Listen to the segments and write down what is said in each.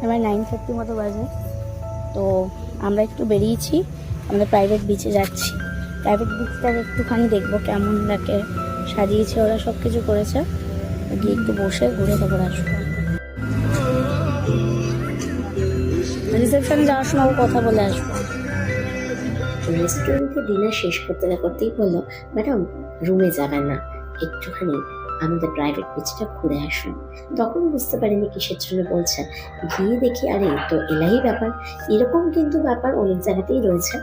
আমার 9:30 মতো বাজে। তো আমরা একটু বেরিয়েছি, আমরা প্রাইভেট বিচে যাচ্ছি। প্রাইভেট বিচটাকে একটুখানি দেখবো কেমন লাগে, সাজিয়েছে ওরা, সব কিছু করেছে। গিয়ে একটু বসে ঘুরে তারপর আসবো। রিসেপশনে যাওয়ার সময় কথা বলে আসবো। রেস্টুরেন্টে ডিনার শেষ করতে না করতেই বললো, ম্যাডাম রুমে যাবেন না, একটুখানি আমাদের প্রাইভেট বিচটা ঘুরে আসুন। তখন বুঝতে পারিনি কিসের জন্য বলছেন। গিয়ে দেখি আরে তো এলাহি ব্যাপার। এরকম কিন্তু ব্যাপার অনেক জায়গাতেই রয়েছে।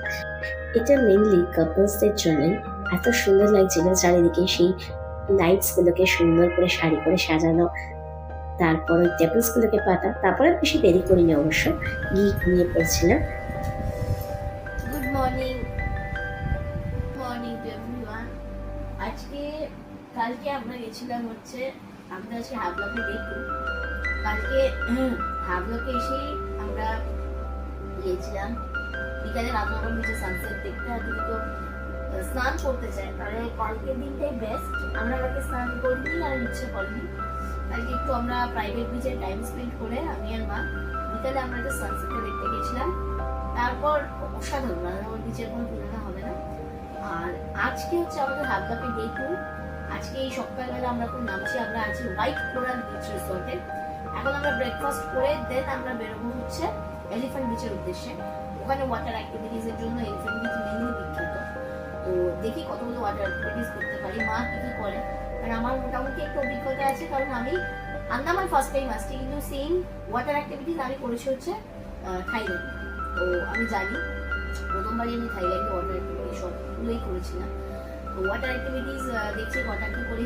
এটা মেনলি কাপলসদের জন্যই। এত সুন্দর লাগছিল চারিদিকে সেই লাইটস গুলোকে সুন্দর করে শাড়ি করে সাজানো, তারপর ওই টেবিলস গুলোকে পাতা। তারপরে বেশি দেরি করিনি অবশ্য, গিয়ে ঘুমিয়ে পড়ছিলাম। Good morning to everyone. কালকে আমরা গেছিলাম হচ্ছে, আমাদের আজকে হাবলাকে দেখুন। কালকে হাবলাকে এসেই আমরা গিয়েছিলাম বিকালে রামনগর নিচে সানসেট দেখতে। আর তুমি তো স্নান করতে চাই, তাহলে কালকের দিনটাই বেস্ট। আমরা কালকে স্নান করিনি আর ইচ্ছে করিনি। কালকে একটু আমরা প্রাইভেট বিচে টাইম স্পেন্ড করে আমি আর মা বিকালে আমরা একটা সানসেটটা দেখতে গেছিলাম। তারপর অসাধারণ, রামনগর বিচের কোনো তুলনা হবে না। আর আজকে হচ্ছে আমাদের হাবলাপে ডে 2। আজকে এই সকালবেলা আমরা কোন নামছি, আমরা আছি হোয়াইট কোরাল বিচ রিসোর্টে। এখন আমরা ব্রেকফাস্ট করে দেন আমরা বেরোবো হচ্ছে এলিফ্যান্ট বিচের উদ্দেশ্যে। ওখানে ওয়াটার অ্যাক্টিভিটিস এর জন্য এলিফ্যান্ট বিচ মেনলি বিখ্যাত। তো দেখি কতগুলো ওয়াটার অ্যাক্টিভিটিস করতে পারি, মা কি কি করে। কারণ আমার মোটামুটি একটু অভিজ্ঞতা আছে, কারণ আমি আন্দামান ফার্স্ট টাইম আসছি, কিন্তু সেম ওয়াটার অ্যাক্টিভিটিস আমি করেছি হচ্ছে থাইল্যান্ড। তো আমি জানি, প্রথমবারই আমি থাইল্যান্ডে ওয়াটার অ্যাক্টিভিটিস সবগুলোই করেছিলাম। তো ওয়াটার অ্যাক্টিভিটিস দেখছি কটা কি করি।